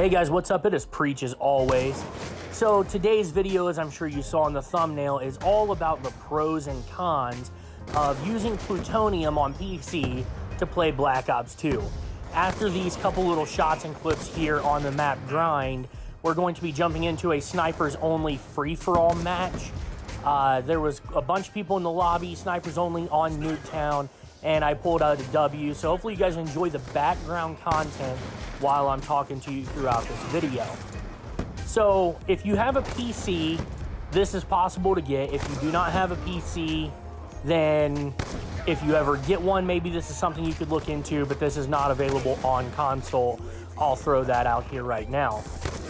Hey guys, what's up? It is Preach as always. So today's video, as I'm sure you saw in the thumbnail, is all about the pros and cons of using Plutonium on PC to play Black Ops 2. After these couple little shots and clips here on the map Grind, we're going to be jumping into a snipers only free-for-all match. There was a bunch of people in the lobby, snipers only on Nuketown, and I pulled out a W. So hopefully you guys enjoy the background content while I'm talking to you throughout this video. So if you have a PC, this is possible to get. If you do not have a PC, then if you ever get one, maybe this is something you could look into, but this is not available on console. I'll throw that out here right now.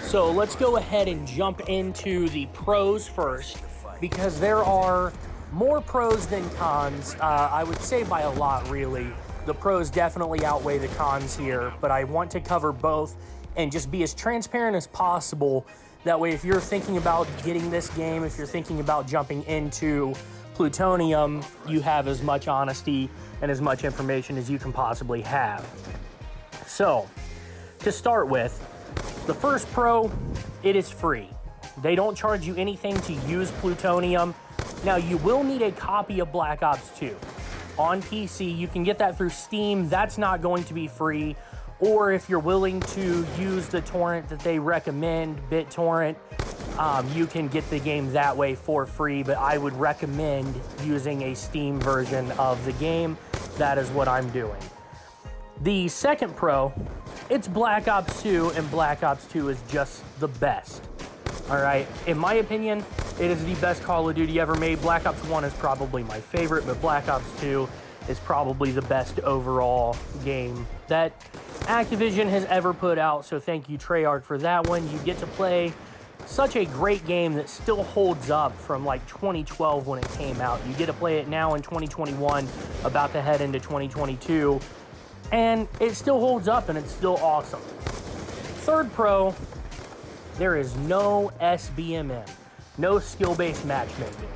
So let's go ahead and jump into the pros first, because there are more pros than cons. I would say by a lot, really. The pros definitely outweigh the cons here, but I want to cover both and just be as transparent as possible. That way, if you're thinking about getting this game, if you're thinking about jumping into Plutonium, you have as much honesty and as much information as you can possibly have. So, to start with, the first pro, it is free. They don't charge you anything to use Plutonium. Now, you will need a copy of Black Ops 2. On PC, you can get that through Steam. That's not going to be free. Or if you're willing to use the torrent that they recommend, BitTorrent, you can get the game that way for free. But I would recommend using a Steam version of the game. That is what I'm doing. The second pro, it's Black Ops 2, and Black Ops 2 is just the best. All right, in my opinion, it is the best Call of Duty ever made. Black Ops 1 is probably my favorite, but Black Ops 2 is probably the best overall game that Activision has ever put out. So thank you, Treyarch, for that one. You get to play such a great game that still holds up from like 2012 when it came out. You get to play it now in 2021, about to head into 2022, and it still holds up and it's still awesome. Third pro, there is no SBMM, no skill-based matchmaking.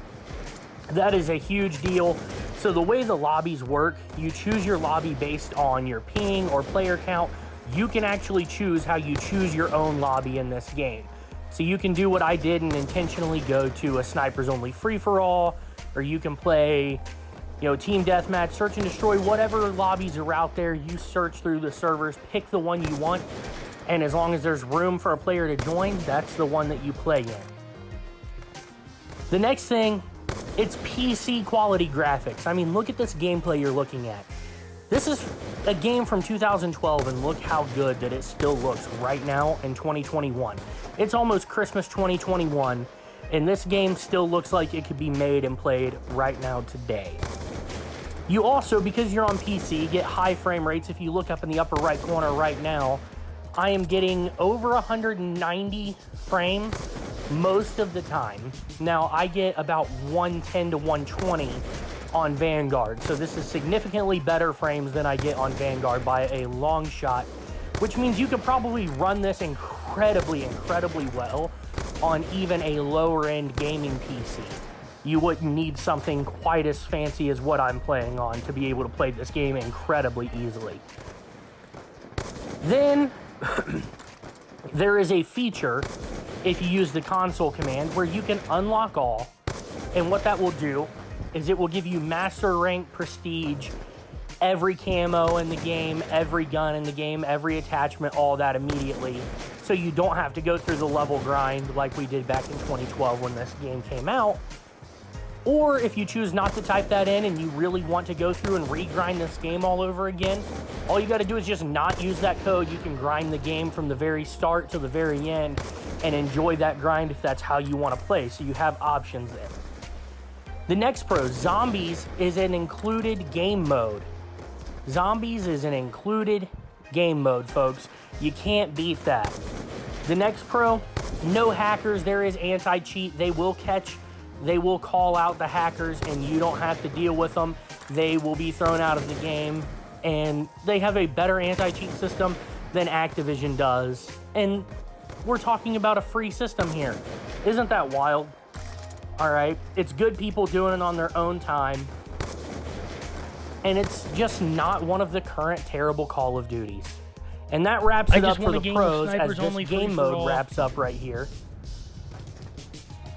That is a huge deal. So the way the lobbies work, you choose your lobby based on your ping or player count. You can actually choose how you choose your own lobby in this game. So you can do what I did and intentionally go to a snipers only free-for-all, or you can play, team deathmatch, search and destroy, whatever lobbies are out there. You search through the servers, pick the one you want, and as long as there's room for a player to join, that's the one that you play in. The next thing, it's PC quality graphics. I mean, look at this gameplay you're looking at. This is a game from 2012, and look how good that it still looks right now in 2021. It's almost Christmas 2021, and this game still looks like it could be made and played right now today. You also, because you're on PC, get high frame rates. If you look up in the upper right corner right now, I am getting over 190 frames most of the time. Now, I get about 110 to 120 on Vanguard, so this is significantly better frames than I get on Vanguard by a long shot, which means you could probably run this incredibly well on even a lower-end gaming PC. You wouldn't need something quite as fancy as what I'm playing on to be able to play this game incredibly easily. Then, there is a feature, if you use the console command, where you can unlock all, and what that will do is it will give you master rank prestige, every camo in the game, every gun in the game, every attachment, all that immediately, so you don't have to go through the level grind like we did back in 2012 when this game came out. Or if you choose not to type that in and you really want to go through and regrind this game all over again, all you got to do is just not use that code. You can grind the game from the very start to the very end and enjoy that grind if that's how you want to play. So you have options there. The next pro, Zombies, is an included game mode. Zombies is an included game mode, folks. You can't beat that. The next pro, no hackers. There is anti-cheat. They will call out the hackers and you don't have to deal with them. They will be thrown out of the game, and they have a better anti-cheat system than Activision does. And we're talking about a free system here. Isn't that wild? All right, it's good people doing it on their own time. And it's just not one of the current terrible Call of Duties. And that wraps it up for the game pros as only this game mode wraps up right here.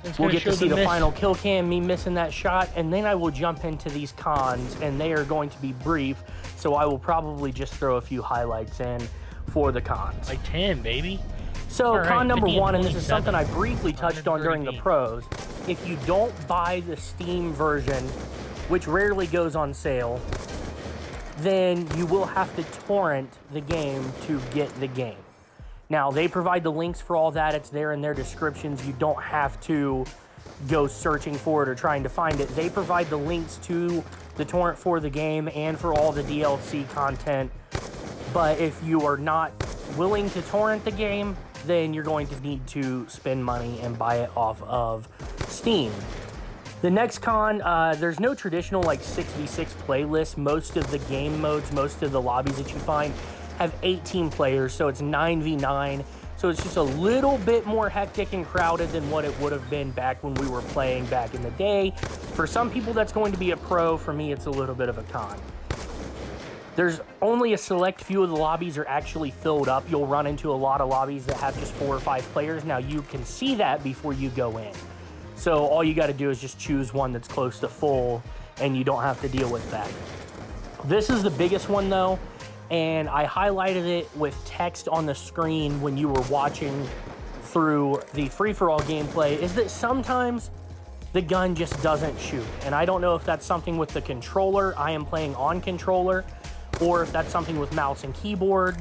It's We'll gonna get to show see the miss. final kill cam, me missing that shot, and then I will jump into these cons, and they are going to be brief, so I will probably just throw a few highlights in for the cons. Like 10, baby. So All right, con number 50 and one, and this is 27. something I briefly touched on during the 130 pros, if you don't buy the Steam version, which rarely goes on sale, then you will have to torrent the game to get the game. Now, they provide the links for all that. It's there in their descriptions. You don't have to go searching for it or trying to find it. They provide the links to the torrent for the game and for all the DLC content. But if you are not willing to torrent the game, then you're going to need to spend money and buy it off of Steam. The next con, there's no traditional like 6v6 playlist. Most of the game modes, most of the lobbies that you find have 18 players, so it's 9v9. So it's just a little bit more hectic and crowded than what it would have been back when we were playing back in the day. For some people, that's going to be a pro. For me, it's a little bit of a con. There's only a select few of the lobbies are actually filled up. You'll run into a lot of lobbies that have just 4 or 5 players. Now, you can see that before you go in. So all you got to do is just choose one that's close to full, and you don't have to deal with that. This is the biggest one, though, and I highlighted it with text on the screen when you were watching through the free-for-all gameplay, is that sometimes the gun just doesn't shoot. And I don't know if that's something with the controller. I am playing on controller, or if that's something with mouse and keyboard.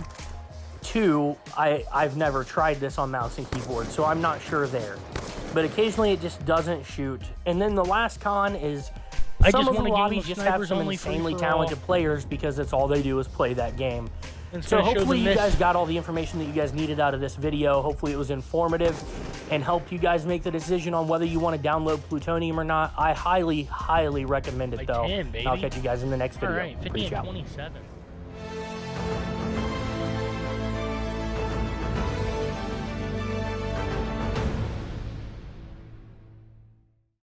Two, I've never tried this on mouse and keyboard, so I'm not sure there. But occasionally it just doesn't shoot. And then the last con is some of the lobbies just have some insanely talented players because that's all they do is play that game. So hopefully you guys got all the information that you guys needed out of this video. Hopefully it was informative and helped you guys make the decision on whether you want to download Plutonium or not. I highly, highly recommend it, though. I'll catch you guys in the next video. All right, 50 and 27.